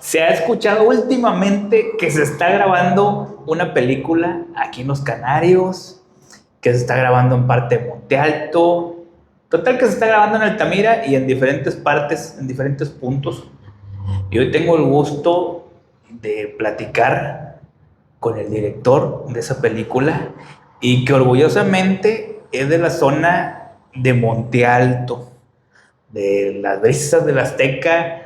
Se ha escuchado últimamente que se está grabando una película aquí en Los Canarios, que se está grabando en parte de Monte Alto, total que se está grabando en Altamira y en diferentes partes, en diferentes puntos. Y hoy tengo el gusto de platicar con el director de esa película y que orgullosamente es de la zona de Monte Alto, de las brisas de la Azteca.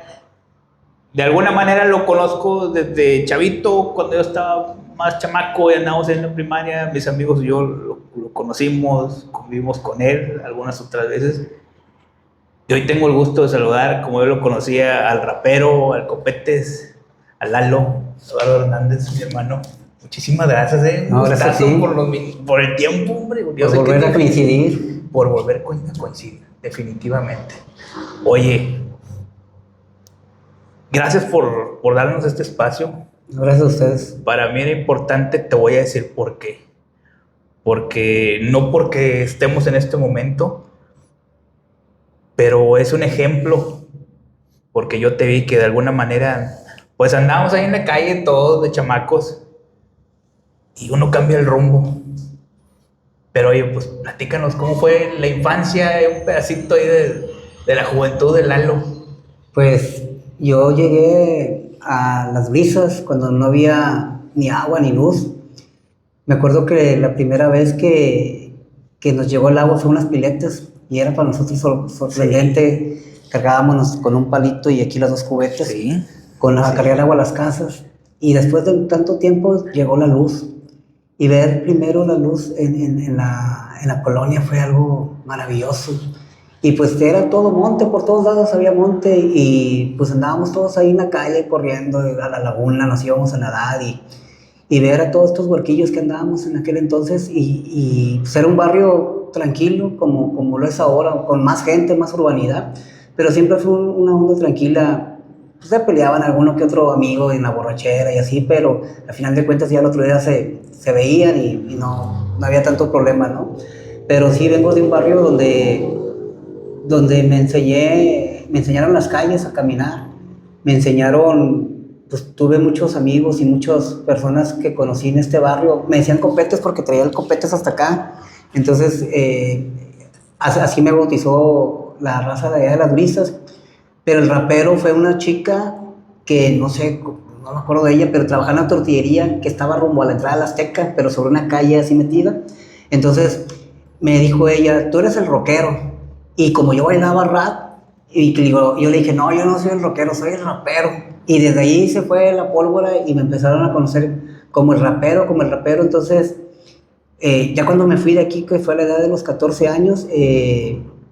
De alguna manera lo conozco desde chavito, cuando yo estaba más chamaco y andábamos en la primaria, mis amigos y yo lo conocimos, convivimos con él algunas otras veces. Y hoy tengo el gusto de saludar, como yo lo conocía, al rapero, al Copetes, al Lalo, Eduardo Hernández, mi hermano. Muchísimas gracias, No, gracias a ti. por el tiempo, hombre. Por volver a coincidir. Por volver a coincidir, definitivamente. Oye, gracias por darnos este espacio. Gracias a ustedes. Para mí era importante, te voy a decir por qué. No porque estemos en este momento, pero es un ejemplo, porque yo te vi que de alguna manera, pues andábamos ahí en la calle todos de chamacos y uno cambia el rumbo. Pero oye, pues platícanos cómo fue la infancia, un pedacito ahí de la juventud de Lalo. Pues yo llegué a Las Brisas cuando no había ni agua ni luz. Me acuerdo que la primera vez que nos llegó el agua fue unas piletas y era para nosotros sorprendente. Sí. Cargábamos con un palito y aquí las dos cubetas, sí, a cargar agua a las casas. Y después de tanto tiempo llegó la luz. Y ver primero la luz en la colonia fue algo maravilloso. Y pues era todo monte, por todos lados había monte y pues andábamos todos ahí en la calle corriendo a la laguna, nos íbamos a nadar y ver a todos estos huerquillos que andábamos en aquel entonces y pues era un barrio tranquilo como lo es ahora, con más gente, más urbanidad, pero siempre fue una onda tranquila. Pues se peleaban alguno que otro amigo en la borrachera y así, pero al final de cuentas ya el otro día se veían y no había tanto problema, ¿no? Pero sí vengo de un barrio donde me enseñaron las calles a caminar, me enseñaron, pues tuve muchos amigos y muchas personas que conocí en este barrio, me decían Copetes porque traía el Copetes hasta acá, entonces así me bautizó la raza de allá de Las Brisas. Pero el rapero fue una chica que no me acuerdo de ella, pero trabajaba en una tortillería que estaba rumbo a la entrada de la Azteca, pero sobre una calle así metida. Entonces me dijo ella, tú eres el rockero. Y como yo bailaba rap, yo le dije, no, yo no soy el rockero, soy el rapero. Y desde ahí se fue la pólvora y me empezaron a conocer como el rapero. Entonces, ya cuando me fui de aquí, que fue a la edad de los 14 años,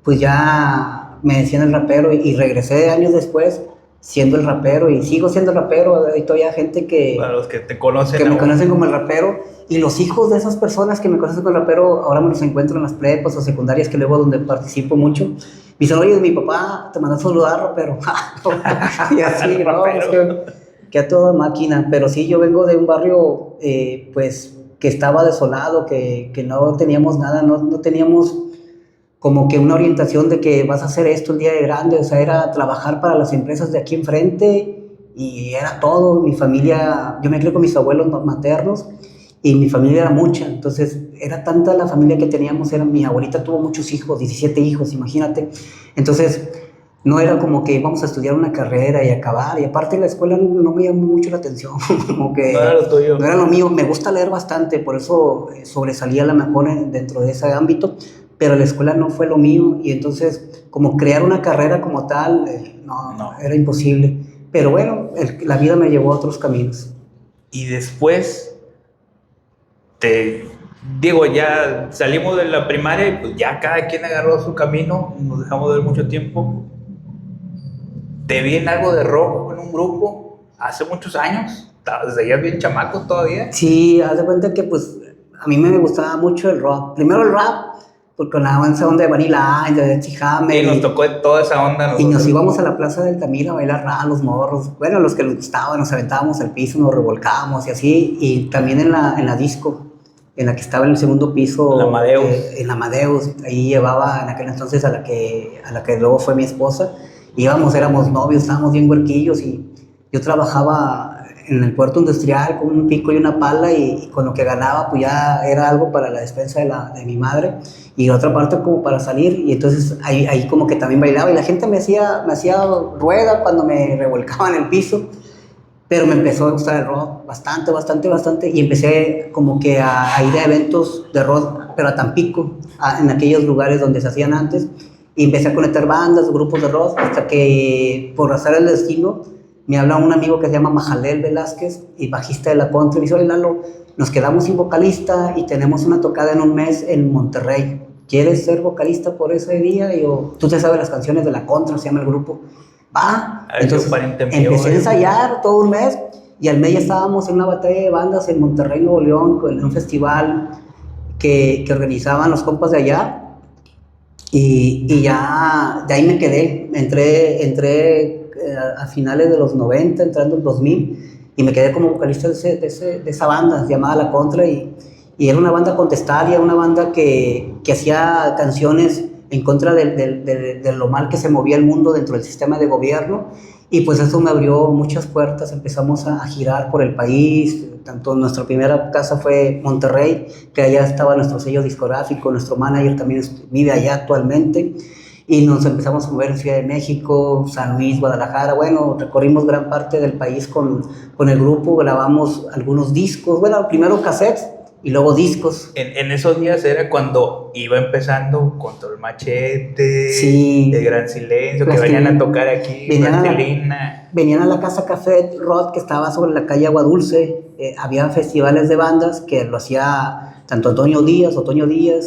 pues ya me decían el rapero y regresé años después siendo el rapero y sigo siendo el rapero. Hay todavía gente para los que te conocen, que me conocen como el rapero, y los hijos de esas personas que me conocen como el rapero ahora me los encuentro en las prepas o secundarias que luego donde participo mucho. Me dicen, oye, mi papá te mandó a saludar, rapero. Y así, ¿no? Que a toda máquina. Pero sí, yo vengo de un barrio pues que estaba desolado, que no teníamos nada, no teníamos como que una orientación de que vas a hacer esto el día de grande, o sea, era trabajar para las empresas de aquí enfrente y era todo. Mi familia, yo me crié con mis abuelos maternos y mi familia era mucha, entonces era tanta la familia que teníamos, mi abuelita tuvo muchos hijos, 17 hijos, imagínate, entonces no era como que íbamos a estudiar una carrera y acabar, y aparte la escuela no me llamó mucho la atención, como que no era lo tuyo. No era lo mío. Me gusta leer bastante, por eso sobresalía a lo mejor dentro de ese ámbito, pero la escuela no fue lo mío, y entonces como crear una carrera como tal, no, era imposible. Pero bueno, la vida me llevó a otros caminos. Y después, ya salimos de la primaria y pues ya cada quien agarró su camino, nos dejamos de ver mucho tiempo. Te vi en algo de rock, en un grupo, hace muchos años, desde ya bien chamaco todavía. Sí, haz de cuenta que pues a mí me gustaba mucho el rock. Primero el rap, porque con la onda de Vanilla Ice, de Etsy Hammer. Y nos tocó toda esa onda. Y nos íbamos a la plaza del Altamira a bailar rap, los morros. Bueno, los que les gustaba, nos aventábamos al piso, nos revolcábamos y así. Y también en la disco, en la que estaba en el segundo piso. En Amadeus. En Amadeus. Ahí llevaba en aquel entonces a la que luego fue mi esposa. Éramos novios, estábamos bien huerquillos y yo trabajaba en el puerto industrial con un pico y una pala y con lo que ganaba pues ya era algo para la despensa de mi madre y otra parte como para salir y entonces ahí como que también bailaba y la gente me hacía rueda cuando me revolcaba en el piso, pero me empezó a gustar el rock bastante y empecé como que a ir a eventos de rock, pero a Tampico, en aquellos lugares donde se hacían antes, y empecé a conectar bandas, grupos de rock, hasta que por azar el destino me habla un amigo que se llama Majalel Velázquez, y bajista de La Contra, y me dice, oye Lalo, nos quedamos sin vocalista y tenemos una tocada en un mes en Monterrey. ¿Quieres ser vocalista por ese día? Y yo, tú te sabes las canciones de La Contra, se llama el grupo. Va, entonces empecé a ensayar todo un mes y al mes ya estábamos en una batalla de bandas en Monterrey, Nuevo León, en un festival que organizaban los compas de allá y ya de ahí me quedé, entré a finales de los 90, entrando en 2000 y me quedé como vocalista de esa banda llamada La Contra y era una banda contestaria, una banda que hacía canciones en contra de lo mal que se movía el mundo dentro del sistema de gobierno y pues eso me abrió muchas puertas, empezamos a girar por el país, tanto nuestra primera casa fue Monterrey, que allá estaba nuestro sello discográfico, nuestro manager también vive allá actualmente y nos empezamos a mover en Ciudad de México, San Luis, Guadalajara, bueno, recorrimos gran parte del país con el grupo, grabamos algunos discos, bueno, primero cassettes, y luego discos. En esos días era cuando iba empezando Control Machete, sí, El Gran Silencio, que venían a tocar aquí, venían a la Casa Café Rod, que estaba sobre la calle Agua Dulce, había festivales de bandas que lo hacía tanto Otoño Díaz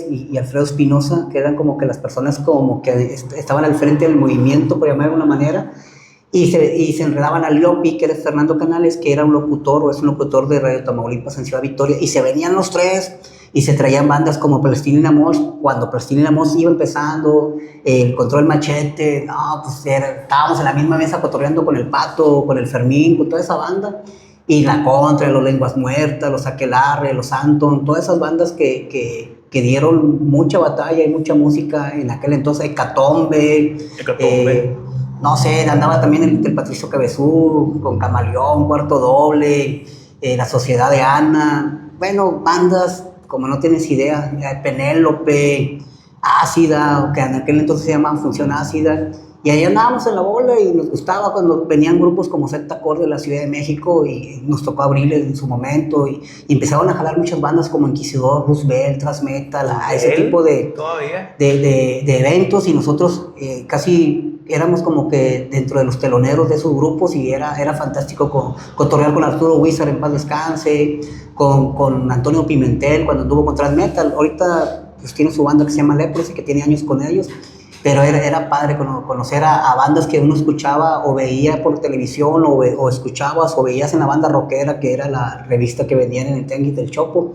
y Alfredo Espinosa, que eran como que las personas como que estaban al frente del movimiento, por llamar de alguna manera, y se enredaban a Liopi, que era Fernando Canales, que era un locutor, o es un locutor de Radio Tamaulipas en Ciudad Victoria, y se venían los tres, y se traían bandas como Plastilina Mosh, cuando Plastilina Mosh iba empezando, el Control Machete, no, pues estábamos en la misma mesa cotorreando con el Pato, con el Fermín, con toda esa banda, y La Contra, los Lenguas Muertas, los Aquelarre, los Anton, todas esas bandas que dieron mucha batalla y mucha música en aquel entonces, Hecatombe. No sé, andaba también el Patricio Cabezú, con Camaleón, Cuarto Doble, La Sociedad de Ana, bueno, bandas como no tienes idea, Penélope, Ácida, que en aquel entonces se llamaban Función Ácida, y ahí andábamos en la bola y nos gustaba cuando venían grupos como Secta Acorde de la Ciudad de México y nos tocó abrirles en su momento y empezaron a jalar muchas bandas como Inquisidor, Roosevelt, Transmetal, ese tipo de eventos y nosotros casi éramos como que dentro de los teloneros de esos grupos y era fantástico cotorrear con Arturo Huizar en paz descanse, con Antonio Pimentel cuando anduvo con Transmetal. Ahorita pues tiene su banda que se llama Leprosy, que tiene años con ellos, pero era padre conocer a bandas que uno escuchaba o veía por televisión o escuchabas o veías en la banda rockera, que era la revista que vendían en el Tianguis del Chopo,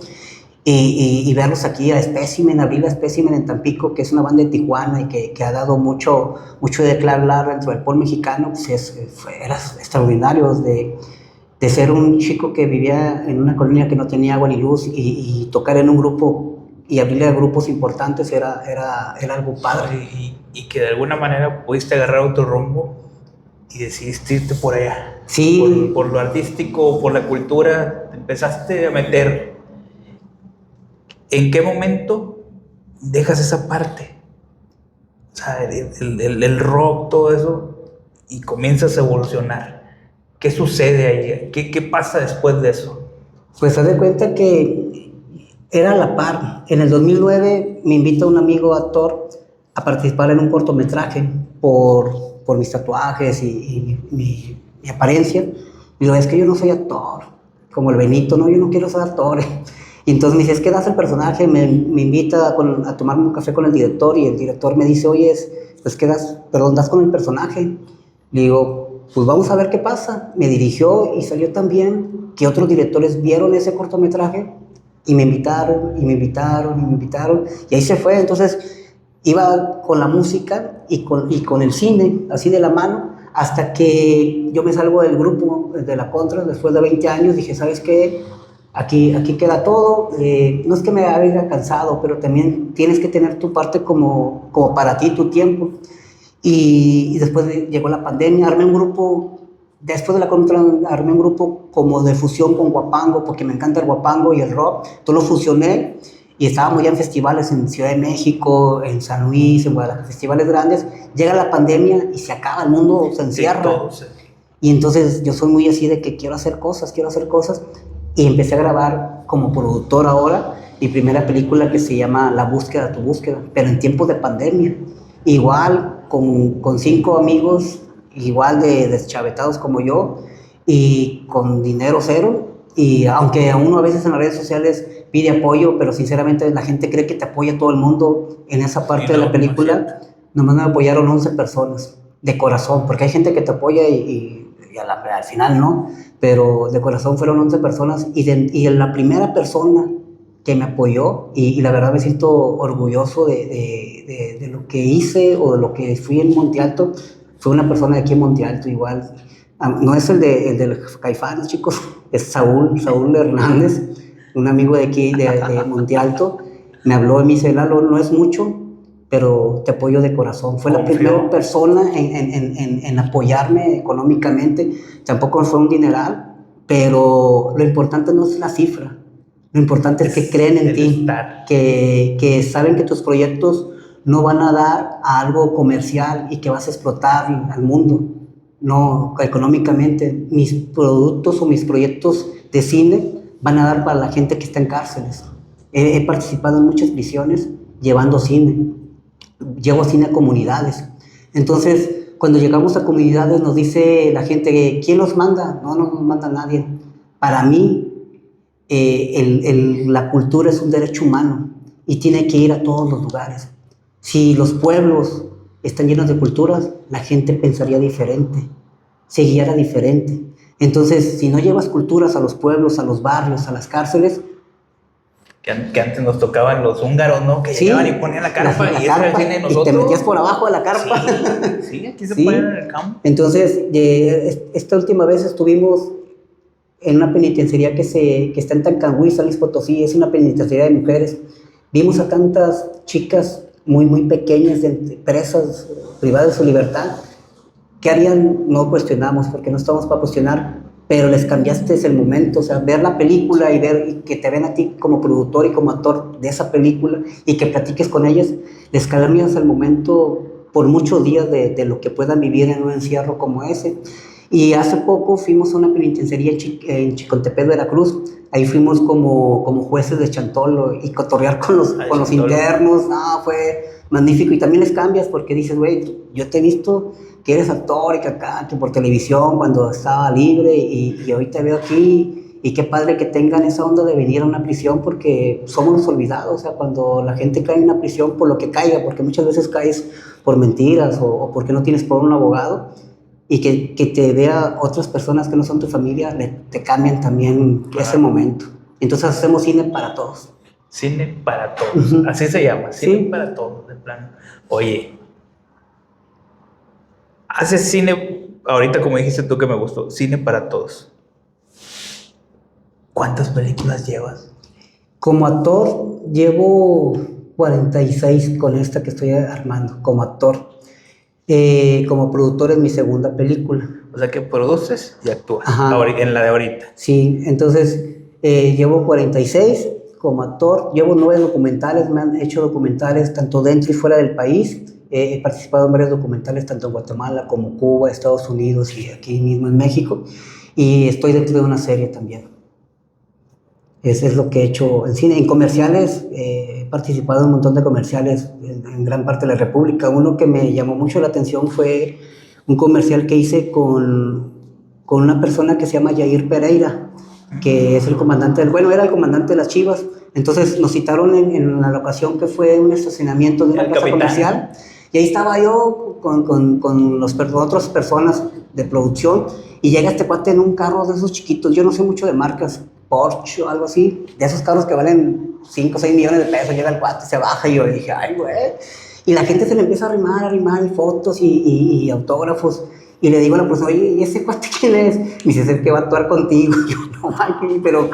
y verlos aquí a Specimen, abrir a Specimen en Tampico, que es una banda de Tijuana y que ha dado mucho de qué hablar dentro del pop mexicano, pues era extraordinario de ser un chico que vivía en una colonia que no tenía agua ni luz y tocar en un grupo y abrirle a grupos importantes era algo padre. Y que de alguna manera pudiste agarrar otro rumbo y decidiste irte por allá. Sí. Por lo artístico, por la cultura, te empezaste a meter. ¿En qué momento dejas esa parte? O sea, el rock, todo eso, y comienzas a evolucionar. ¿Qué sucede ahí? ¿Qué pasa después de eso? Pues haz de cuenta que era a la par. En el 2009 me invita un amigo actor a participar en un cortometraje por mis tatuajes y mi apariencia. Y digo, es que yo no soy actor, como el Benito, no, yo no quiero ser actor. Y entonces me dice, es que das el personaje, me invita a tomarme un café con el director y el director me dice, oye, pues que das con el personaje. Le digo, pues vamos a ver qué pasa. Me dirigió y salió tan bien que otros directores vieron ese cortometraje y me invitaron, y ahí se fue. Entonces iba con la música y con el cine, así de la mano, hasta que yo me salgo del grupo de La Contra, después de 20 años, dije, ¿sabes qué? Aquí queda todo, no es que me haya cansado, pero también tienes que tener tu parte como para ti, tu tiempo. Y después llegó la pandemia, armé un grupo después de la Contra armé un grupo como de fusión con guapango, porque me encanta el guapango y el rock. Entonces lo fusioné y estábamos ya en festivales en Ciudad de México, en San Luis, en Guadalajara, festivales grandes. Llega la pandemia y se acaba, el mundo se encierra. Sí, todo, sí. Y entonces yo soy muy así de que quiero hacer cosas. Y empecé a grabar como productor ahora mi primera película que se llama La búsqueda de tu búsqueda, pero en tiempos de pandemia. Igual con 5 amigos, igual de deschavetados como yo, y con dinero cero. Y aunque a uno a veces en las redes sociales pide apoyo, pero sinceramente la gente cree que te apoya todo el mundo en esa parte de la película. Nomás me apoyaron 11 personas, de corazón, porque hay gente que te apoya y al final no, pero de corazón fueron 11 personas, y la primera persona que me apoyó, y la verdad me siento orgulloso de lo que hice o de lo que fui en Monte Alto, fue una persona de aquí en Monte Alto igual. No es el de Caifanes, chicos, es Saúl Hernández, un amigo de aquí, de Monte Alto. Me habló y me dice, Lalo, no es mucho, pero te apoyo de corazón. Fue la primera persona en apoyarme económicamente. Tampoco fue un dineral, pero lo importante no es la cifra. Lo importante es que creen en ti, que saben que tus proyectos no van a dar a algo comercial y que vas a explotar al mundo. No, económicamente, mis productos o mis proyectos de cine van a dar para la gente que está en cárceles. He participado en muchas prisiones llevando cine. Llevo cine a comunidades. Entonces, cuando llegamos a comunidades nos dice la gente, ¿quién los manda? No nos manda nadie. Para mí, la cultura es un derecho humano y tiene que ir a todos los lugares. Si los pueblos están llenos de culturas, la gente pensaría diferente, se guiara diferente. Entonces, si no llevas culturas a los pueblos, a los barrios, a las cárceles, que antes nos tocaban los húngaros, ¿no? Que sí, llegaban y ponían la carpa, y eso era el cine de nosotros. Y te metías por abajo de la carpa. Sí, aquí se ponían en el campo. Entonces, esta última vez estuvimos en una penitenciaría que está en Tancangüí, San Luis Potosí, es una penitenciaría de mujeres. Vimos a tantas chicas muy, muy pequeñas, presas, privadas de su libertad. ¿Qué harían? No cuestionamos, porque no estamos para cuestionar, pero les cambiaste el momento. O sea, ver la película y que te ven a ti como productor y como actor de esa película y que platiques con ellas, les cambias el momento por muchos días de lo que puedan vivir en un encierro como ese. Y hace poco fuimos a una penitenciaría en Chicontepec, Veracruz. Ahí fuimos como jueces de Chantolo y cotorrear con los internos. No, fue magnífico. Y también les cambias porque dices, güey, yo te he visto que eres actor y que por televisión cuando estaba libre y hoy te veo aquí. Y qué padre que tengan esa onda de venir a una prisión porque somos los olvidados. O sea, cuando la gente cae en una prisión por lo que caiga, porque muchas veces caes por mentiras o porque no tienes por un abogado, y que te vea otras personas que no son tu familia, te cambian también ese momento. Entonces hacemos cine para todos. Cine para todos, así se llama, cine para todos, de plano. Oye, haces cine, ahorita como dijiste tú que me gustó, cine para todos. ¿Cuántas películas llevas? Como actor llevo 46 con esta que estoy armando, como actor. Como productor es mi segunda película. O sea que produces y actúas en la de ahorita. Sí, entonces llevo 46 como actor, llevo 9 documentales, me han hecho documentales tanto dentro y fuera del país. He participado en varios documentales tanto en Guatemala como Cuba, Estados Unidos y aquí mismo en México, y estoy dentro de una serie también. Eso es lo que he hecho en cine. En comerciales, he participado en un montón de comerciales en gran parte de la República. Uno que me llamó mucho la atención fue un comercial que hice con una persona que se llama Yair Pereira, que es el comandante era el comandante de las Chivas. Entonces nos citaron en la locación que fue un estacionamiento de una plaza comercial, y ahí estaba yo con otras personas de producción, y llega este cuate en un carro de esos chiquitos, yo no sé mucho de marcas, Porsche o algo así, de esos carros que valen 5 o 6 millones de pesos. Llega el cuate, se baja, y yo dije, ay, güey. Y la gente se le empieza a arrimar, y fotos y autógrafos. Y le digo a la persona, oye, ¿y ese cuate quién es? Me dice, es el que va a actuar contigo. Y yo, no, pero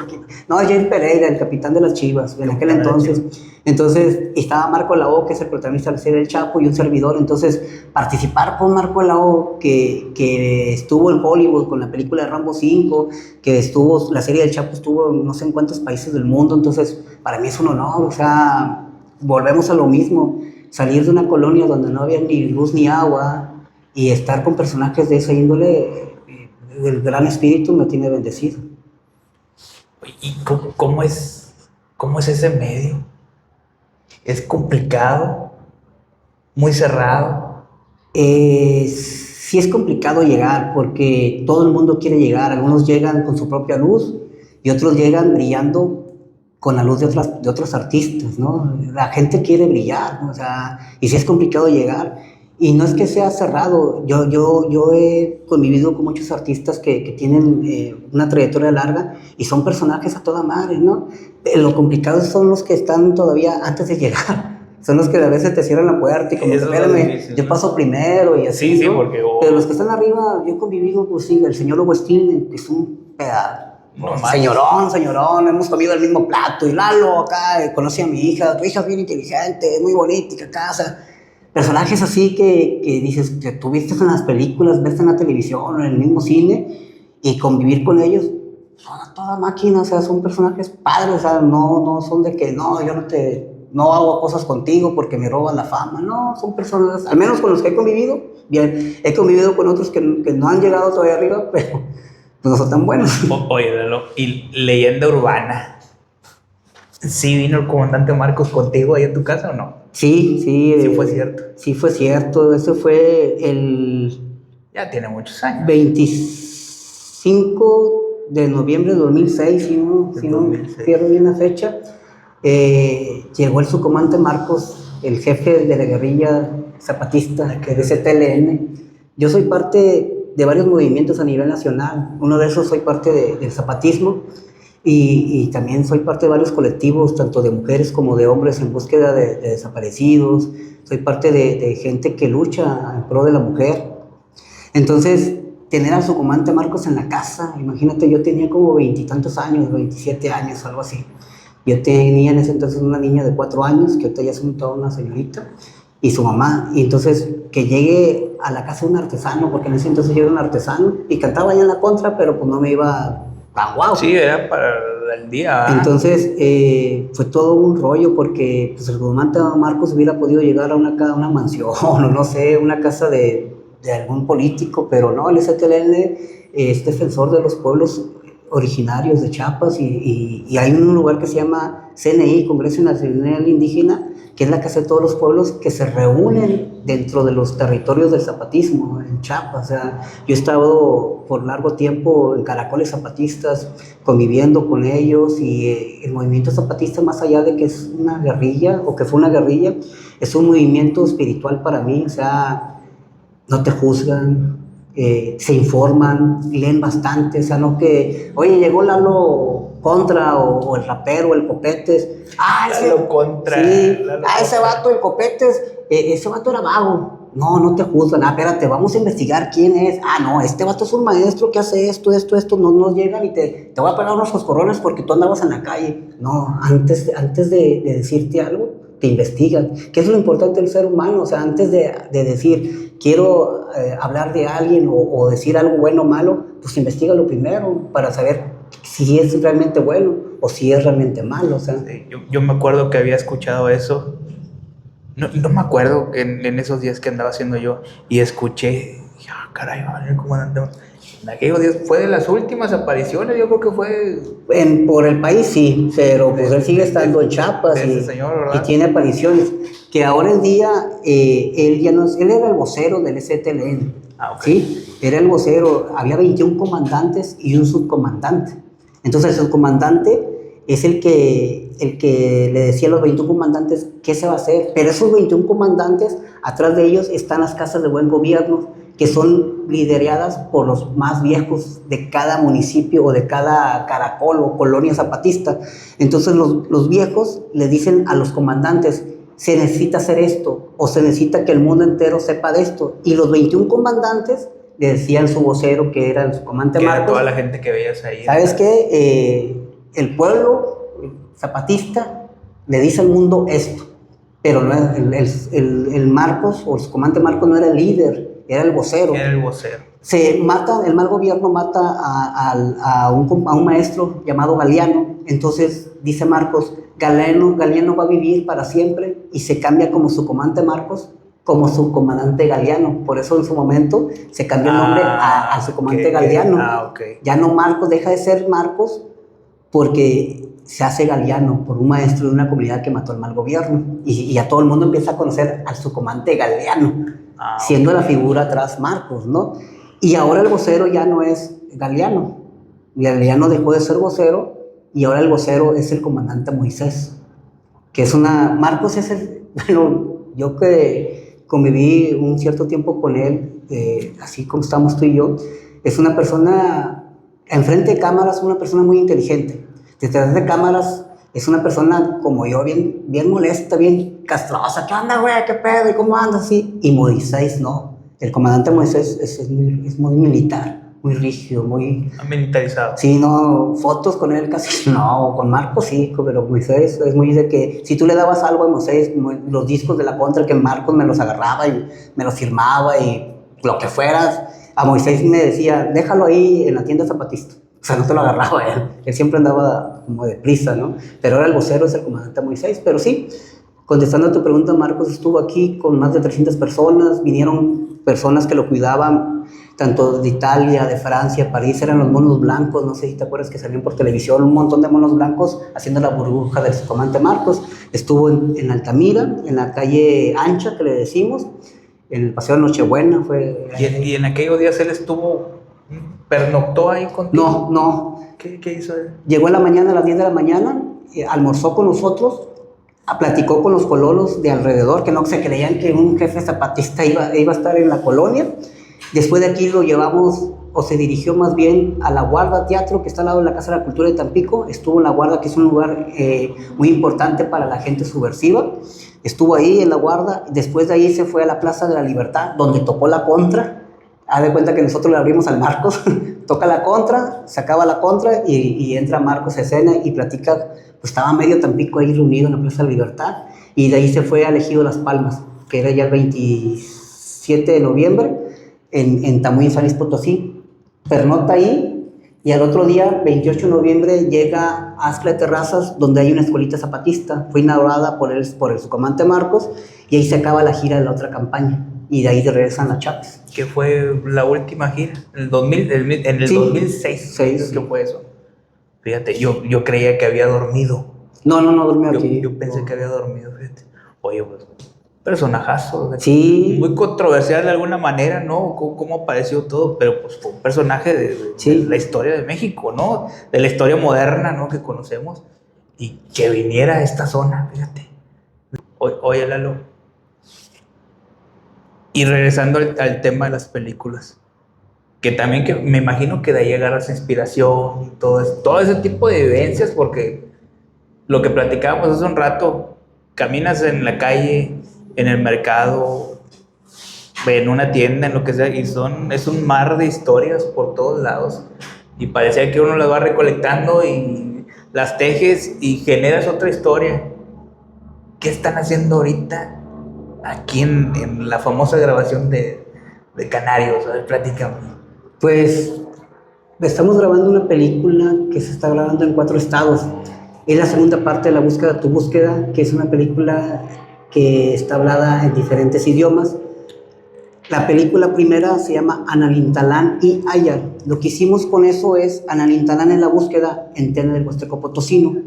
no, es Jair Pereira, el capitán de las Chivas, en aquel entonces. Entonces, estaba Marco Lao, que es el protagonista de la serie El Chapo, y un servidor. Entonces, participar con Marco Lao, que estuvo en Hollywood con la película de Rambo 5, que estuvo, la serie del Chapo estuvo en no sé en cuántos países del mundo. Entonces, para mí es un honor. O sea, volvemos a lo mismo. Salir de una colonia donde no había ni luz ni agua y estar con personajes de esa índole, el gran espíritu me tiene bendecido. ¿Y cómo es ese medio? ¿Es complicado? ¿Muy cerrado? Sí es complicado llegar porque todo el mundo quiere llegar. Algunos llegan con su propia luz y otros llegan brillando con la luz de otros artistas, ¿no? La gente quiere brillar, ¿no? O sea, y sí es complicado llegar. Y no es que sea cerrado. Yo he convivido con muchos artistas que tienen una trayectoria larga y son personajes a toda madre, ¿no? Lo complicado son los que están todavía antes de llegar. Son los que a veces te cierran la puerta y como, espérame, difícil, yo paso primero y así, sí, ¿no? Porque... Pero los que están arriba, yo he convivido, pues sí, el señor Westin, que es un pedazo. No, señorón, hemos comido el mismo plato. Y Lalo acá, conocí a mi hija, tu hija es bien inteligente, muy bonita, casa. Personajes así que dices, que tú viste en las películas, ves en la televisión, en el mismo cine, y convivir con ellos, son a toda máquina, o sea, son personajes padres, o sea, no son de que, no, yo no hago cosas contigo porque me roban la fama, no, son personas, al menos con los que he convivido, bien, he convivido con otros que no han llegado todavía arriba, pero pues no son tan buenos. Oye, y leyenda urbana, ¿sí vino el comandante Marcos contigo ahí en tu casa o no? Sí. Sí fue cierto. Sí fue cierto, ese fue ya tiene muchos años. 25 de noviembre de 2006, si no pierdo bien la fecha. Llegó el subcomandante Marcos, el jefe de la guerrilla zapatista, que es ZLN. Yo soy parte de varios movimientos a nivel nacional. Uno de esos soy parte del zapatismo. Y también soy parte de varios colectivos, tanto de mujeres como de hombres en búsqueda de desaparecidos. Soy parte de gente que lucha en pro de la mujer. Entonces, tener al subcomandante Marcos en la casa, imagínate, yo tenía como 20 y tantos años, 27 años, algo así. Yo tenía en ese entonces una niña de 4 años, que ahorita ya es toda una señorita, y su mamá. Y entonces, que llegue a la casa de un artesano, porque en ese entonces yo era un artesano, y cantaba ya en la contra, pero pues no me iba... Wow. Sí, era para el día. Entonces fue todo un rollo porque pues, el comandante Marcos hubiera podido llegar a una mansión o no sé, una casa de algún político, pero no, el ZLN es defensor de los pueblos originarios de Chiapas y hay un lugar que se llama CNI, Congreso Nacional Indígena, que es la casa de todos los pueblos que se reúnen dentro de los territorios del zapatismo en Chiapas. O sea, yo he estado por largo tiempo en caracoles zapatistas, conviviendo con ellos, y el movimiento zapatista, más allá de que es una guerrilla, o que fue una guerrilla, es un movimiento espiritual para mí. O sea, no te juzgan, se informan, leen bastante, o sea, no que, oye, llegó Lalo Contra o el rapero, el Copetes. Lalo Contra. Sí, ese vato, el Copetes, ese vato era vago. No te juzgan. Espérate, vamos a investigar quién es. No, este vato es un maestro que hace esto, no nos llegan y te voy a pegar unos coscorrones porque tú andabas en la calle. No, antes de decirte algo, te investigan. ¿Qué es lo importante del ser humano? O sea, antes de decir, quiero hablar de alguien o decir algo bueno o malo, pues investígalo primero para saber si es realmente bueno o si es realmente malo. O sea. Sí, yo me acuerdo que había escuchado eso. No me acuerdo en esos días que andaba haciendo yo y escuché, caray, va a venir el comandante. En aquellos días fue de las últimas apariciones, yo creo que fue... Por el país sí, pero pues él sigue estando en Chiapas y tiene apariciones. Que ahora en día él ya no es, él era el vocero del ZLN. Okay. Sí, era el vocero. Había 21 comandantes y un subcomandante. Entonces el comandante es el que le decía a los 21 comandantes qué se va a hacer. Pero esos 21 comandantes, atrás de ellos están las casas de buen gobierno, que son lideradas por los más viejos de cada municipio o de cada caracol o colonia zapatista. Entonces los viejos le dicen a los comandantes, se necesita hacer esto, o se necesita que el mundo entero sepa de esto. Y los 21 comandantes le decían su vocero, que era el comandante Marcos. Toda la gente que veías ahí. ¿Sabes qué? El pueblo zapatista le dice al mundo esto, pero no era el Marcos, o el comandante Marcos no era el líder, era el vocero. Era el vocero. El mal gobierno mata a un maestro llamado Galiano. Entonces dice Marcos, Galiano va a vivir para siempre, y se cambia como su comandante Marcos como su comandante Galiano. Por eso en su momento se cambió el nombre a su comandante Galiano. Okay. Ya no Marcos, deja de ser Marcos porque se hace Galiano por un maestro de una comunidad que mató al mal gobierno, y a todo el mundo empieza a conocer al su comandante Galiano, siendo la figura atrás Marcos, ¿no? Y ahora el vocero ya no es Galiano. Galiano dejó de ser vocero, y ahora el vocero es el comandante Moisés, que es Marcos es bueno, yo que conviví un cierto tiempo con él, así como estamos tú y yo, es una persona, enfrente de cámaras, una persona muy inteligente. Detrás de cámaras es una persona como yo, bien molesta, bien castrosa. ¿Qué onda, güey? ¿Qué pedo? ¿Y cómo andas? Así. Y Moisés no. El comandante Moisés es muy militar, muy rígido, muy... Militarizado. Sí, no, fotos con él casi no, con Marcos sí, pero Moisés es muy de que si tú le dabas algo a Moisés, los discos de la contra, que Marcos me los agarraba y me los firmaba y lo que fueras, a Moisés me decía, déjalo ahí en la tienda zapatista. O sea, no te lo agarraba él siempre andaba como deprisa, ¿no? Pero ahora el vocero es el comandante Moisés. Pero sí, contestando a tu pregunta, Marcos estuvo aquí con más de 300 personas, vinieron personas que lo cuidaban, tanto de Italia, de Francia, París, eran los monos blancos, no sé si te acuerdas que salían por televisión, un montón de monos blancos haciendo la burbuja del comandante Marcos. Estuvo en Altamira, en la calle ancha que le decimos, en el Paseo de Nochebuena. ¿Y en aquellos días él pernoctó ahí contigo? No. ¿Qué hizo él? Llegó en la mañana, a las 10 de la mañana, almorzó con nosotros, platicó con los colonos de alrededor, que no se creían que un jefe zapatista iba a estar en la colonia. Después de aquí lo llevamos, o se dirigió más bien a La Guarda Teatro, que está al lado de la Casa de la Cultura de Tampico. Estuvo en La Guarda, que es un lugar muy importante para la gente subversiva. Estuvo ahí en La Guarda. Después de ahí se fue a la Plaza de la Libertad, donde tocó la contra. Haz de cuenta que nosotros le abrimos al Marcos, toca la contra, se acaba la contra y entra Marcos a escena y platica. Pues estaba medio Tampico ahí reunido en la Plaza de la Libertad, y de ahí se fue a Ejido Las Palmas, que era ya el 27 de noviembre, en Tamuín, San Luis Potosí. Pernota ahí, y al otro día, 28 de noviembre, llega a Aztla de Terrazas, donde hay una escuelita zapatista. Fue inaugurada por el subcomandante Marcos, y ahí se acaba la gira de la otra campaña. Y de ahí regresan a Chiapas. ¿Qué fue la última gira? En el 2006. ¿Qué fue eso? Fíjate, yo creía que había dormido. No durmió aquí. Yo pensé que había dormido, fíjate. Oye, pues, personajazo. Sí. Muy controversial de alguna manera, ¿no? Cómo apareció todo, pero pues fue un personaje de la historia de México, ¿no? De la historia moderna, ¿no? Que conocemos. Y que viniera a esta zona, fíjate. Oye, Lalo. Y regresando al tema de las películas, que también me imagino que de ahí agarras inspiración y todo ese tipo de vivencias, porque lo que platicábamos hace un rato, caminas en la calle, en el mercado, en una tienda, en lo que sea, y es un mar de historias por todos lados, y parecía que uno las va recolectando y las tejes y generas otra historia. ¿Qué están haciendo ahorita aquí en la famosa grabación de Canarios? A ver, platícame. Pues estamos grabando una película que se está grabando en 4 estados. Es la segunda parte de La Búsqueda, Tu Búsqueda, que es una película que está hablada en diferentes idiomas. La película primera se llama Analintalán y Aya. Lo que hicimos con eso es Analintalán en la búsqueda en Tene del Huasteco Potosino,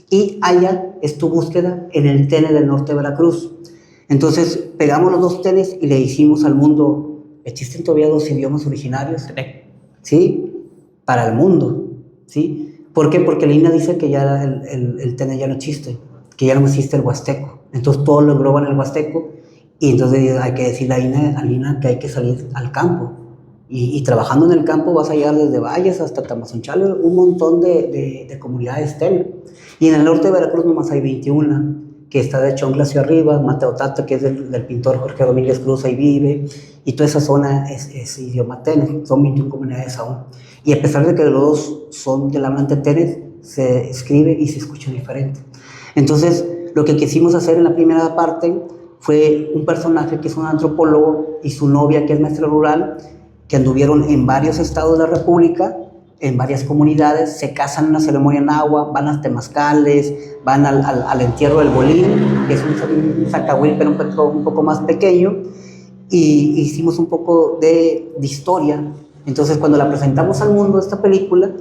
y Aya es tu búsqueda en el Tene del norte de Veracruz. Entonces pegamos los 2 tenes y le hicimos al mundo. Existen todavía 2 idiomas originarios, ¿sí? Para el mundo, ¿sí? ¿Por qué? Porque Lina dice que ya el Tene ya no existe, que ya no existe el Huasteco. Entonces todo lo engloban en el Huasteco, y entonces hay que decirle a Lina que hay que salir al campo. Y trabajando en el campo vas a llegar desde Valles hasta Tamazunchale, un montón de comunidades Tene. Y en el norte de Veracruz nomás hay 21, que está de Chongla hacia arriba, Mateotata, que es del pintor Jorge Domínguez Cruz, ahí vive, y toda esa zona es idioma Tene, son 21 comunidades aún. Y a pesar de que los dos son del hablante Tene, se escribe y se escucha diferente. Entonces, lo que quisimos hacer en la primera parte fue un personaje que es un antropólogo y su novia que es maestra rural, que anduvieron en varios estados de la República, en varias comunidades, se casan en una ceremonia en agua, van a temazcales, van al entierro del bolín, que es un zacahuil, pero un poco más pequeño, y hicimos un poco de historia. Entonces, cuando la presentamos al mundo, esta película,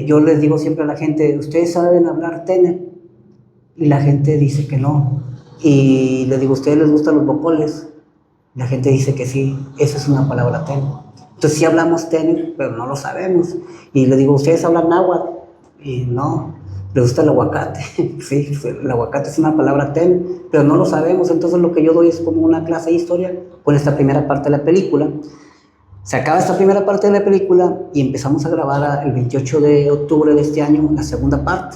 yo les digo siempre a la gente, ¿ustedes saben hablar tene? Y la gente dice que no. Y les digo, ¿ustedes les gustan los bocoles? La gente dice que sí, esa es una palabra tene. Entonces sí hablamos tene, pero no lo sabemos. Y les digo, ¿ustedes hablan náhuatl? Y no, les gusta el aguacate. Sí, el aguacate es una palabra tene, pero no lo sabemos. Entonces lo que yo doy es como una clase de historia con esta primera parte de la película. Se acaba esta primera parte de la película y empezamos a grabar el 28 de octubre de este año la segunda parte,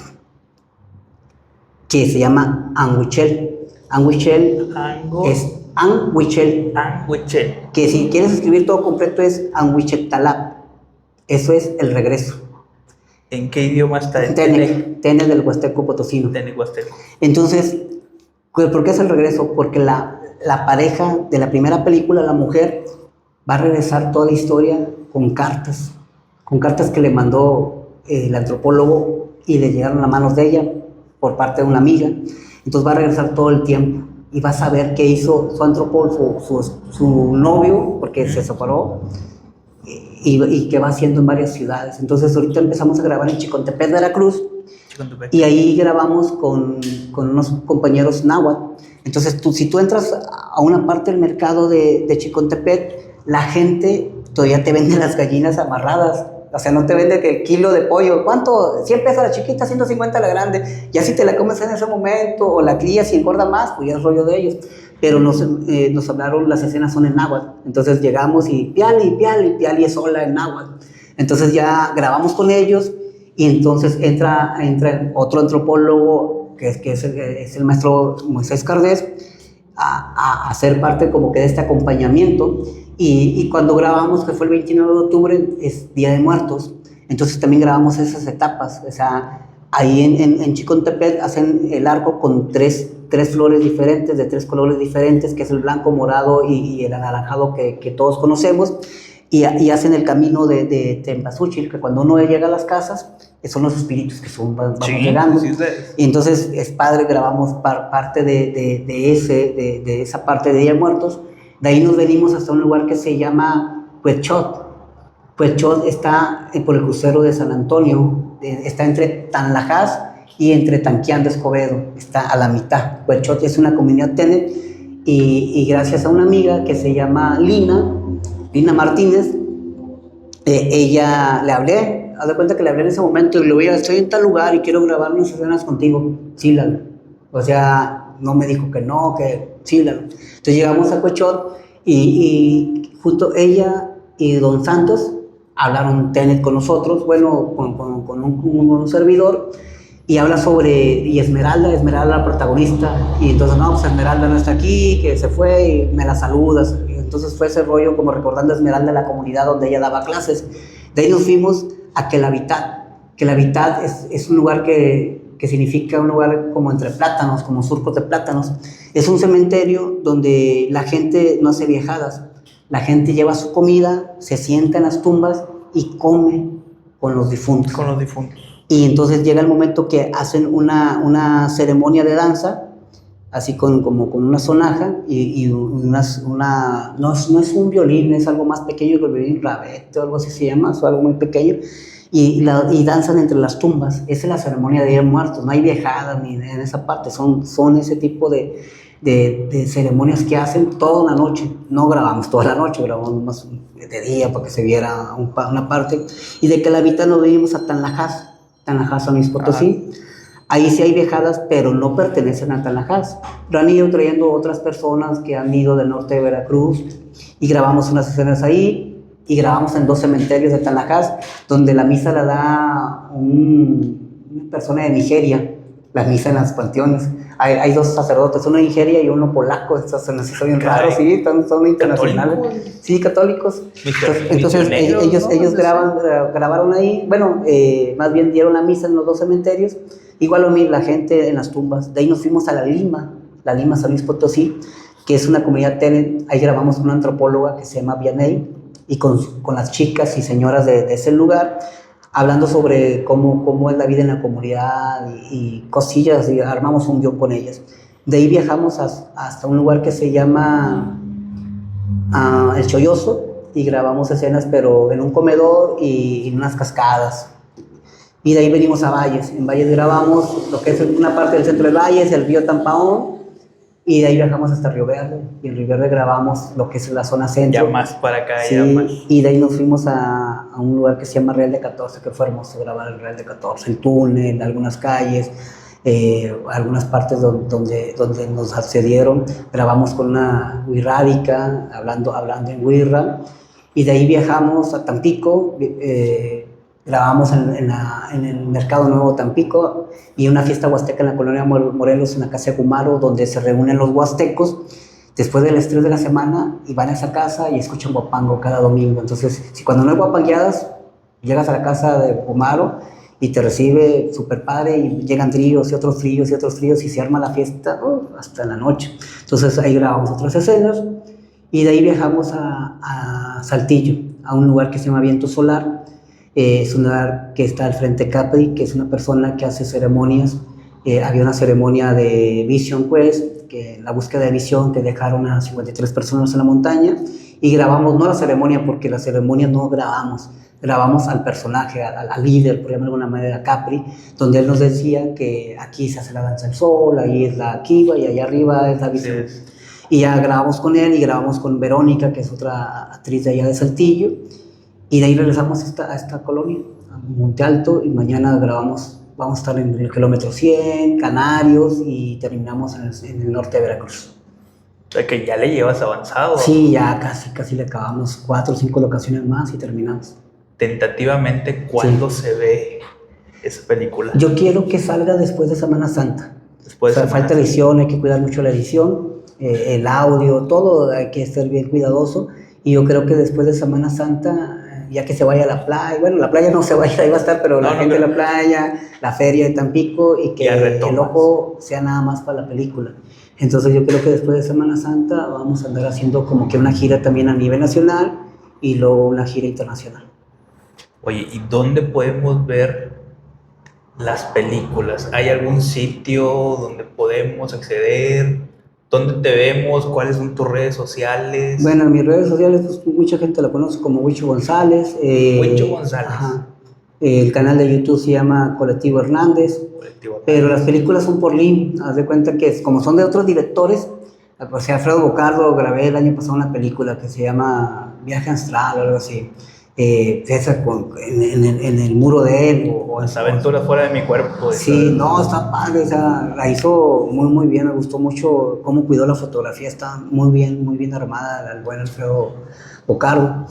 que se llama Anhuichel. Anhuichel es Anhuichel, que si quieres escribir todo completo es Anhuicheltalap. Eso es el regreso. ¿En qué idioma está? Tene del Huasteco Potosino. Tene Huasteco. Entonces, ¿por qué es el regreso? Porque la pareja de la primera película, la mujer, va a regresar toda la historia con cartas que le mandó el antropólogo y le llegaron a manos de ella por parte de una amiga. Entonces va a regresar todo el tiempo y va a saber qué hizo su antropólogo, su novio, porque se separó, y qué va haciendo en varias ciudades. Entonces ahorita empezamos a grabar en Chicontepec, Veracruz, y ahí grabamos con unos compañeros náhuatl. Entonces si tú entras a una parte del mercado de Chicontepec, la gente todavía te vende las gallinas amarradas. O sea, no te vende que el kilo de pollo, ¿cuánto? 100 pesos la chiquita, 150 la grande. Ya si te la comes en ese momento, o la crías y engorda más, pues ya es rollo de ellos. Pero nos hablaron, las escenas son en náhuatl. Entonces llegamos y piali es sola en náhuatl. Entonces ya grabamos con ellos y entonces entra otro antropólogo, que es el maestro Moisés Cardés, a ser parte como que de este acompañamiento. Y cuando grabamos, que fue el 29 de octubre, es Día de Muertos, entonces también grabamos esas etapas. O sea, ahí en Chicontepec hacen el arco con tres flores diferentes, de 3 colores diferentes, que es el blanco, morado y el anaranjado que todos conocemos, y hacen el camino de Tempazúchil, que cuando uno llega a las casas, son los espíritus que vamos llegando. Sí, y entonces es padre, grabamos parte de esa parte de Día de Muertos. De ahí nos venimos hasta un lugar que se llama Puechot. Puechot está por el crucero de San Antonio, está entre Tanlajas y entre Tanquián de Escobedo, está a la mitad. Puechot es una comunidad tene, y gracias a una amiga que se llama Lina Martínez, ella le hablé, haz de cuenta que le hablé en ese momento y le dije, estoy en tal lugar y quiero grabar unas escenas contigo, sílalo. O sea, no me dijo que no, que sílalo. Entonces llegamos a Puechot y junto ella y don Santos hablaron tenet con nosotros, bueno, con un servidor, y habla sobre, y Esmeralda la protagonista, y entonces no, pues Esmeralda no está aquí, que se fue, y me la saludas. Y entonces fue ese rollo como recordando a Esmeralda, la comunidad donde ella daba clases. De ahí nos fuimos a Quelavitat es un lugar que significa un lugar como entre plátanos, como surcos de plátanos. Es un cementerio donde la gente no hace viejadas, la gente lleva su comida, se sienta en las tumbas y come con los difuntos. Y entonces llega el momento que hacen una ceremonia de danza, así con una sonaja y no es un violín, es algo más pequeño que el violín, rabete o algo así se llama, es algo muy pequeño, y danzan entre las tumbas. Esa es la ceremonia de Día de Muertos, no hay viejadas ni en esa parte, son ese tipo de ceremonias que hacen toda una noche. No grabamos toda la noche, grabamos más de día para que se viera una parte. Y de Quelavitat nos vinimos a Tanlajas, San Luis Potosí. Ahí sí hay viejadas, pero no pertenecen a Tanlajas. Lo han ido trayendo otras personas que han ido del norte de Veracruz, y grabamos unas escenas ahí, y grabamos en 2 cementerios de Tanlajas, donde la misa la da una persona de Nigeria, la misa en los panteones. hay dos sacerdotes, uno de Nigeria y uno polaco, estos son bien raros, sí, son internacionales. ¿Católicos? Sí, católicos. Entonces ellos grabaron ahí, bueno, más bien dieron la misa en los 2 cementerios, igual a mí, la gente en las tumbas. De ahí nos fuimos a La Lima, San Luis Potosí, que es una comunidad Tenen. Ahí grabamos con una antropóloga que se llama Vianey, y con las chicas y señoras de ese lugar, hablando sobre cómo es la vida en la comunidad y cosillas, y armamos un guión con ellas. De ahí viajamos hasta un lugar que se llama El Cholloso, y grabamos escenas, pero en un comedor y en unas cascadas. Y de ahí venimos a Valles. En Valles grabamos lo que es una parte del centro de Valles, el río Tampaón, y de ahí viajamos hasta Río Verde. Y en Río Verde grabamos lo que es la zona centro. Ya más para acá, sí, ya más. Y de ahí nos fuimos a un lugar que se llama Real de 14, que fue hermoso grabar el Real de 14, el túnel, algunas calles, algunas partes donde nos accedieron. Grabamos con una huirrádica, hablando en huirra. Y de ahí viajamos a Tampico, grabamos en el Mercado Nuevo Tampico, y una fiesta huasteca en la colonia Morelos, en la casa de Gumaro, donde se reúnen los huastecos después del estrés de la semana, y van a esa casa y escuchan guapango cada domingo. Entonces, si cuando no hay guapangueadas, llegas a la casa de Gumaro y te recibe súper padre, y llegan tríos y otros tríos y otros tríos, y se arma la fiesta hasta la noche. Entonces ahí grabamos otras escenas, y de ahí viajamos a Saltillo, a un lugar que se llama Viento Solar. Es un lugar que está al frente de Capri, que es una persona que hace ceremonias. Había una ceremonia de Vision Quest, que la búsqueda de visión, que dejaron a 53 personas en la montaña, y grabamos, no la ceremonia, porque la ceremonia no grabamos al personaje, al líder, por llamarlo de alguna manera, Capri, donde él nos decía que aquí se hace la danza del sol, ahí es la kiva, y allá arriba es la visión. Sí. Y ya grabamos con él, y grabamos con Verónica, que es otra actriz de allá de Saltillo. Y de ahí regresamos a esta colonia, a Monte Alto, y mañana vamos a estar en el kilómetro 100, Canarios, y terminamos en el norte de Veracruz. O sea que ya le llevas avanzado. Sí, ya casi le acabamos 4 o 5 locaciones más y terminamos. Tentativamente, ¿cuándo se ve esa película? Yo quiero que salga después de Semana Santa. Falta edición, hay que cuidar mucho la edición, el audio, todo hay que estar bien cuidadoso. Y yo creo que después de Semana Santa, ya que se vaya a la playa, bueno, la playa no se vaya, ahí va a estar, pero la gente de la playa, la feria de Tampico, y que el ojo sea nada más para la película. Entonces yo creo que después de Semana Santa vamos a andar haciendo como que una gira también a nivel nacional, y luego una gira internacional. Oye, ¿y dónde podemos ver las películas? ¿Hay algún sitio donde podemos acceder? ¿Dónde te vemos? ¿Cuáles son tus redes sociales? Bueno, en mis redes sociales, pues mucha gente la conoce como Huicho González. Huicho González. Ajá. El canal de YouTube se llama Colectivo Hernández. Pero las películas son por link. Haz de cuenta que como son de otros directores, o sea, Alfredo Bocardo, grabé el año pasado una película que se llama Viaje Astral o algo así. Esa en el muro de él. Las aventuras fuera de mi cuerpo. Sí, no, está padre, o sea, la hizo muy bien, me gustó mucho cómo cuidó la fotografía, está muy bien armada el buen Alfredo Bocardo.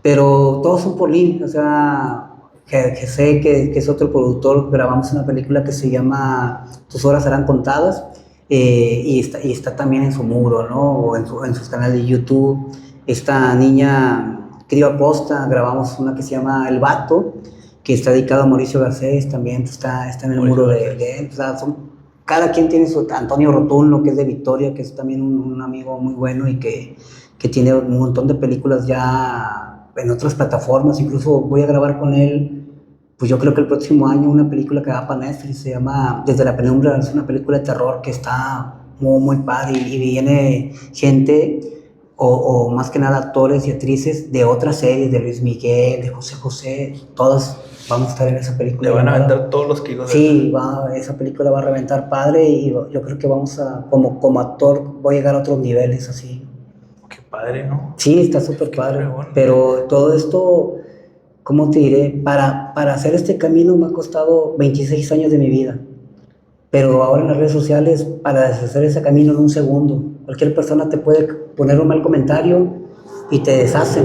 Pero todos son por link, o sea, que sé que es otro productor. Grabamos una película que se llama Tus horas serán contadas, y está también en su muro, ¿no? O en sus canales de YouTube. Esta niña Crio Acosta, grabamos una que se llama El Vato, que está dedicado a Mauricio Garcés, también está en el muro de él. O sea, cada quien tiene su... Antonio Rotundo, que es de Victoria, que es también un amigo muy bueno, y que tiene un montón de películas ya en otras plataformas. Incluso voy a grabar con él, pues yo creo que el próximo año, una película que va para Netflix, se llama Desde la Penumbra. Es una película de terror que está muy padre, y viene gente, o más que nada actores y actrices de otras series, de Luis Miguel, de José José, todos vamos a estar en esa película. Le van a aventar todos los kilos. Sí, esa película va a reventar padre, y yo creo que vamos a, como actor, voy a llegar a otros niveles así. Qué padre, ¿no? Sí, está súper padre, bueno. Pero todo esto, ¿cómo te diré? Para hacer este camino me ha costado 26 años de mi vida. Pero ahora en las redes sociales, para deshacer ese camino en un segundo, cualquier persona te puede poner un mal comentario y te deshacen.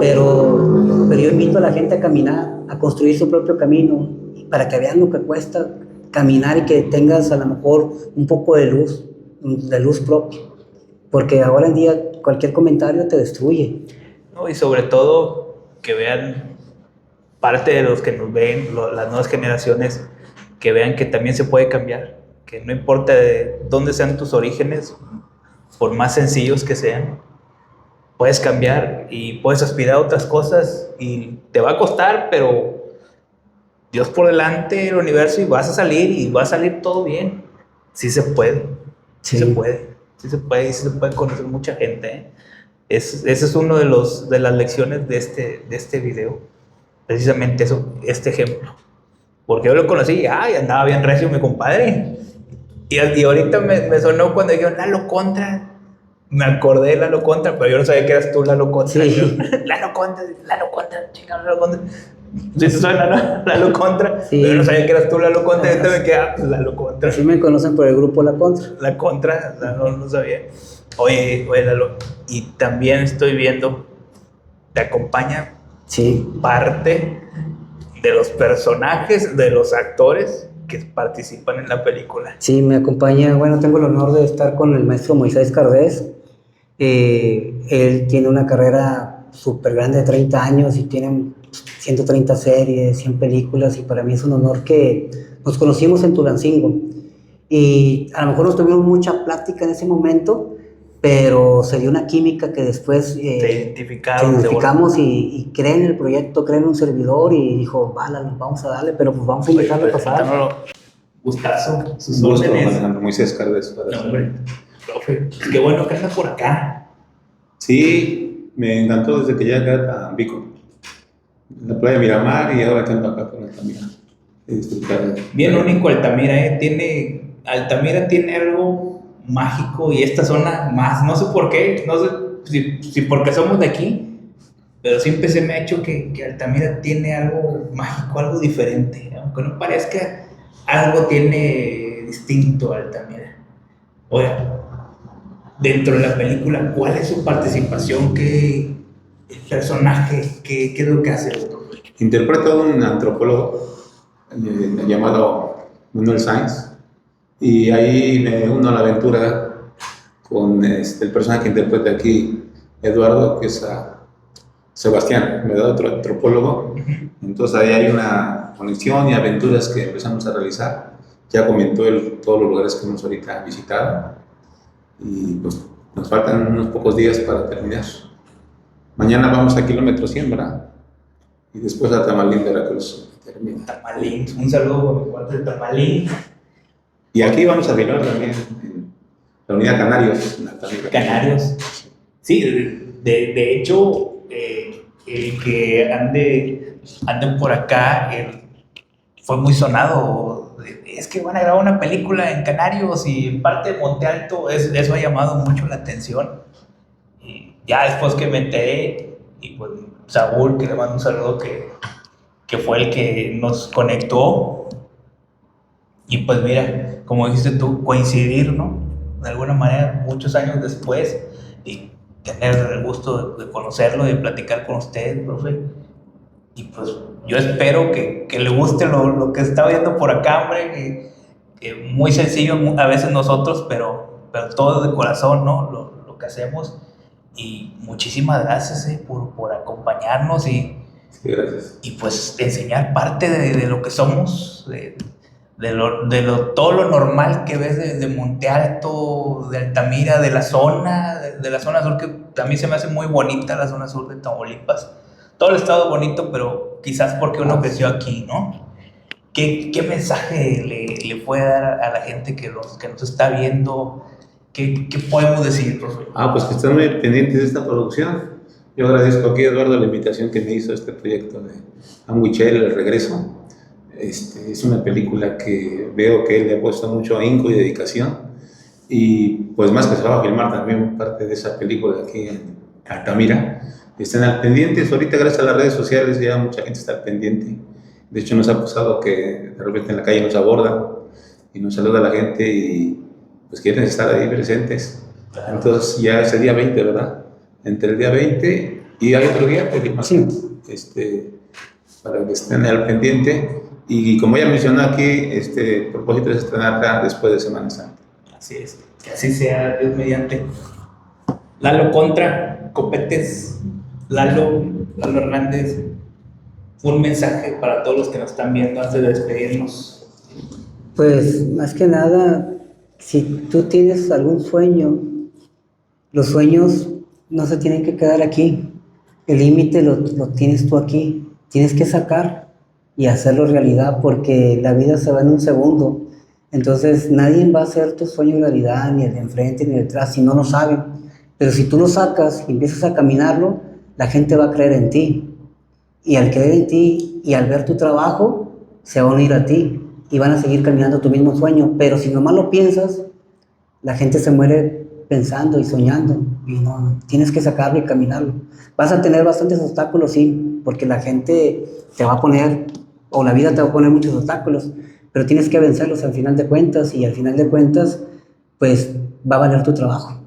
Pero yo invito a la gente a caminar, a construir su propio camino, para que vean lo que cuesta caminar y que tengas a lo mejor un poco de luz propia, porque ahora en día cualquier comentario te destruye. No, y sobre todo que vean parte de los que nos ven, las nuevas generaciones, que vean que también se puede cambiar, que no importa de dónde sean tus orígenes, por más sencillos que sean, puedes cambiar y puedes aspirar a otras cosas y te va a costar, pero Dios por delante, el universo, y vas a salir y va a salir todo bien. Sí se puede, sí se puede, sí se puede, y sí se puede conocer mucha gente, ¿eh? Ese es uno de las lecciones de este video, precisamente eso, este ejemplo. Porque yo lo conocí y andaba bien recio mi compadre. Y ahorita me sonó cuando dijeron Lalo Contra. Me acordé de Lalo Contra, pero yo no sabía que eras tú, Lalo Contra. Sí. Lalo Contra, chingado, Lalo Contra. Sí, te suena, ¿no? Lalo Contra. Sí. Pero yo no sabía que eras tú, Lalo Contra. Y ahorita me quedé, pues Lalo Contra. Así me conocen por el grupo La Contra. La Contra, no sabía. Oye, Lalo, y también estoy viendo, te acompaña parte de los personajes, de los actores que participan en la película. Sí, me acompaña, bueno, tengo el honor de estar con el maestro Moisés Cardés. Él tiene una carrera súper grande de 30 años y tiene 130 series, 100 películas, y para mí es un honor que nos conocimos en Tulancingo. Y a lo mejor no tuvimos mucha plática en ese momento, pero se dio una química que después identificamos y creen en el proyecto, creen en un servidor, y dijo, vamos a darle, pero pues vamos a invitarlo a pasar. Gustazo, sus gusto, órdenes. Alejandro Moisés Cárdenas. No, hombre, profe, qué bueno que andas por acá. Sí, me encantó desde que llegué a Tampico, en la playa de Miramar, y ahora ando acá con Altamira. Bien único Altamira, Altamira tiene algo mágico, y esta zona más, no sé por qué, no sé si porque somos de aquí, pero siempre se me ha hecho que Altamira tiene algo mágico, algo diferente, aunque no parezca, algo tiene distinto Altamira. Oiga, dentro de la película, ¿cuál es su participación? ¿Qué personaje? ¿Qué es lo que hace? Interpreto a un antropólogo llamado Manuel Sainz, y ahí me uno a la aventura con el personaje que interpreta aquí Eduardo, que es Sebastián, me da otro antropólogo. Entonces ahí hay una conexión y aventuras que empezamos a realizar. Ya comentó todos los lugares que hemos ahorita visitado, y pues nos faltan unos pocos días para terminar. Mañana vamos a kilómetro 100, ¿verdad? Y después a Tamalín, Veracruz. Tamalín, un saludo por mi parte de Tamalín. Y aquí vamos a filmar también en la unidad Canarios. Canarios. Sí, de hecho, el que anden por acá fue muy sonado. Es que van a grabar una película en Canarios y en parte de Monte Alto. Eso ha llamado mucho la atención. Y ya después que me enteré, y pues Saúl, que le mando un saludo, que fue el que nos conectó. Y pues mira, como dijiste tú, coincidir, ¿no? De alguna manera, muchos años después, y tener el gusto de conocerlo, de platicar con usted, profe. Y pues yo espero que le guste lo que está viendo por acá, hombre, que muy sencillo a veces nosotros, pero todo de corazón, ¿no? Lo que hacemos. Y muchísimas gracias por acompañarnos sí, gracias. Y pues enseñar parte de lo que somos, todo lo normal que ves de Monte Alto, de Altamira, de la zona sur, que también se me hace muy bonita la zona sur de Tamaulipas. Todo el estado es bonito, pero quizás porque uno creció aquí, ¿no? ¿Qué mensaje le puede dar a la gente que nos está viendo? ¿Qué podemos decir, profe? Pues que están muy pendientes de esta producción. Yo agradezco aquí a Eduardo la invitación que me hizo a este proyecto de Amhuichel, El Regreso. Es una película que veo que él le ha puesto mucho ahínco y dedicación, y pues más que se va a filmar también parte de esa película aquí en Altamira. Estén al pendientes, ahorita gracias a las redes sociales ya mucha gente está al pendiente. De hecho nos ha pasado que de repente en la calle nos abordan y nos saluda la gente y pues quieren estar ahí presentes. Entonces ya es el día 20, ¿verdad? Entre el día 20 y hay otro día, pues, sí. para que estén al pendiente. Y como ya mencionó aquí, el propósito es estrenarla después de Semana Santa. Así es, que así sea, Dios mediante. Lalo Contra, Copetes, Lalo Hernández, un mensaje para todos los que nos están viendo antes de despedirnos. Pues más que nada, si tú tienes algún sueño, los sueños no se tienen que quedar aquí. El límite lo tienes tú aquí. Tienes que sacar y hacerlo realidad porque la vida se va en un segundo. Entonces nadie va a hacer tu sueño realidad, ni el de enfrente ni el de atrás, si no lo saben. Pero si tú lo sacas y empiezas a caminarlo, la gente va a creer en ti. Y al creer en ti y al ver tu trabajo, se va a unir a ti y van a seguir caminando tu mismo sueño. Pero si nomás lo piensas, la gente se muere pensando y soñando. Y no, tienes que sacarlo y caminarlo. Vas a tener bastantes obstáculos, sí, porque la gente te va a poner, o la vida te va a poner muchos obstáculos, pero tienes que vencerlos al final de cuentas, y al final de cuentas, pues va a valer tu trabajo,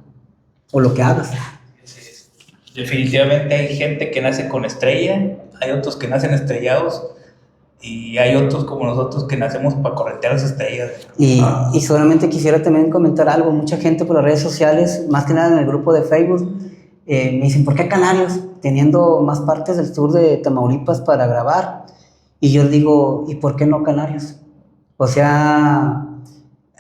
o lo que hagas. Definitivamente hay gente que nace con estrella, hay otros que nacen estrellados, y hay otros como nosotros que nacemos para corretear las estrellas. Y solamente quisiera también comentar algo. Mucha gente por las redes sociales, más que nada en el grupo de Facebook, me dicen, ¿por qué Canarios? Teniendo más partes del sur de Tamaulipas para grabar. Y yo digo, ¿y por qué no Canarios? O sea,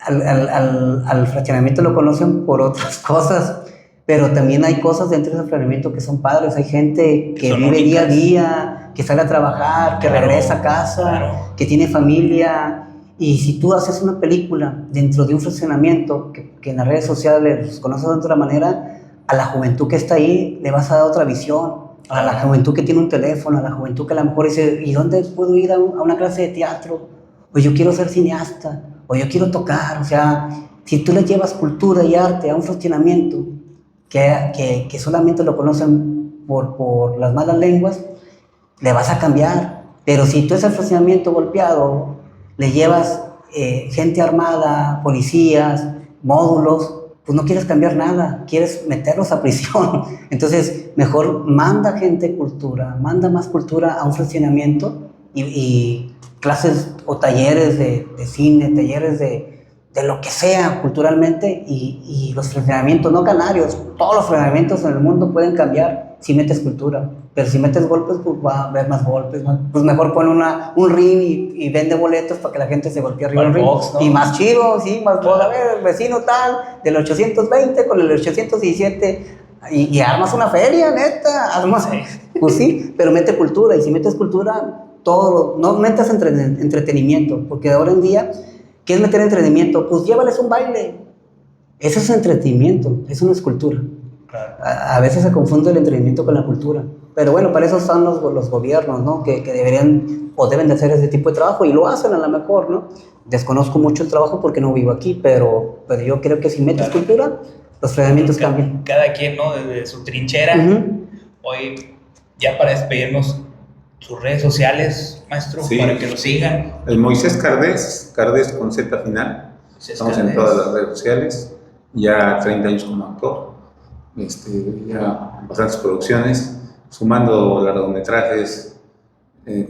al fraccionamiento lo conocen por otras cosas, pero también hay cosas dentro del fraccionamiento que son padres. Hay gente que vive únicas, día a día, que sale a trabajar, que regresa a casa, que tiene familia. Y si tú haces una película dentro de un fraccionamiento que en las redes sociales los conoces de otra manera, a la juventud que está ahí le vas a dar otra visión. A la juventud que tiene un teléfono, a la juventud que a lo mejor dice, ¿y dónde puedo ir a una clase de teatro? O yo quiero ser cineasta, o yo quiero tocar. O sea, si tú le llevas cultura y arte a un fraccionamiento que solamente lo conocen por las malas lenguas, le vas a cambiar. Pero si tú ese fraccionamiento golpeado le llevas gente armada, policías, módulos, pues no quieres cambiar nada, quieres meterlos a prisión. Entonces, mejor manda gente cultura, manda más cultura a un fraccionamiento y clases o talleres de cine, talleres de lo que sea culturalmente, y los fraccionamientos, no canarios, todos los fraccionamientos en el mundo pueden cambiar si metes cultura. Pero si metes golpes, pues va a haber más golpes, ¿no? Pues mejor pon un ring y vende boletos para que la gente se golpee arriba del ring. Box, ¿no? Y más chido, sí, más box. A ver, el vecino tal, del 820 con el 817, y armas una feria, neta, armas. Pues sí, pero mete cultura, y si metes cultura, todo, no metas entretenimiento, porque ahora en día, ¿qué es meter entretenimiento? Pues llévales un baile. Eso es entretenimiento, eso no es cultura. Claro. A veces se confunde el entretenimiento con la cultura. Pero bueno, para eso están los gobiernos, ¿no? Que deberían o deben de hacer ese tipo de trabajo, y lo hacen a lo mejor, ¿no? Desconozco mucho el trabajo porque no vivo aquí, pero yo creo que si metes cultura, los fraccionamientos cambian. Cada quien, ¿no? Desde su trinchera. Hoy, ya para despedirnos, sus redes sociales, maestro, sí, para que lo sigan. El Moisés Cardés con Z final. Estamos en todas las redes sociales. Ya 30 años como actor. Ya bastantes producciones, sumando largometrajes,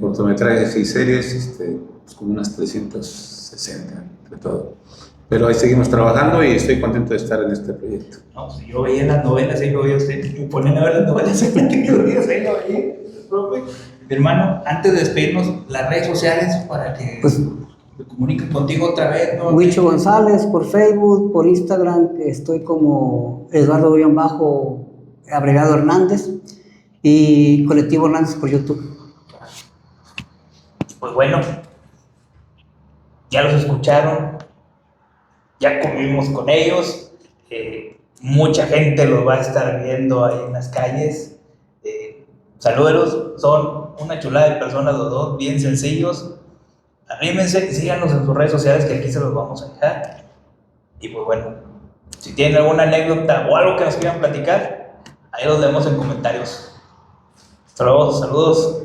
cortometrajes y series, pues como unas 360 entre todo. Pero ahí seguimos trabajando y estoy contento de estar en este proyecto. No, si yo veía las novelas, ahí lo veía usted, me ponen a ver las novelas, ahí lo veía, profe. Mi hermano, antes de despedirnos, las redes sociales para que me comuniquen contigo otra vez, ¿no? Huicho González por Facebook, por Instagram, estoy como Eduardo-Abregado Hernández, y Colectivo Hernández por YouTube. Pues bueno, ya los escucharon, ya convivimos con ellos, mucha gente los va a estar viendo ahí en las calles. Salúdelos, son una chulada de personas los dos, bien sencillos. Anímense y síganos en sus redes sociales, que aquí se los vamos a dejar. Y pues bueno, si tienen alguna anécdota o algo que nos quieran platicar, ahí los leemos en comentarios. Hasta luego, saludos.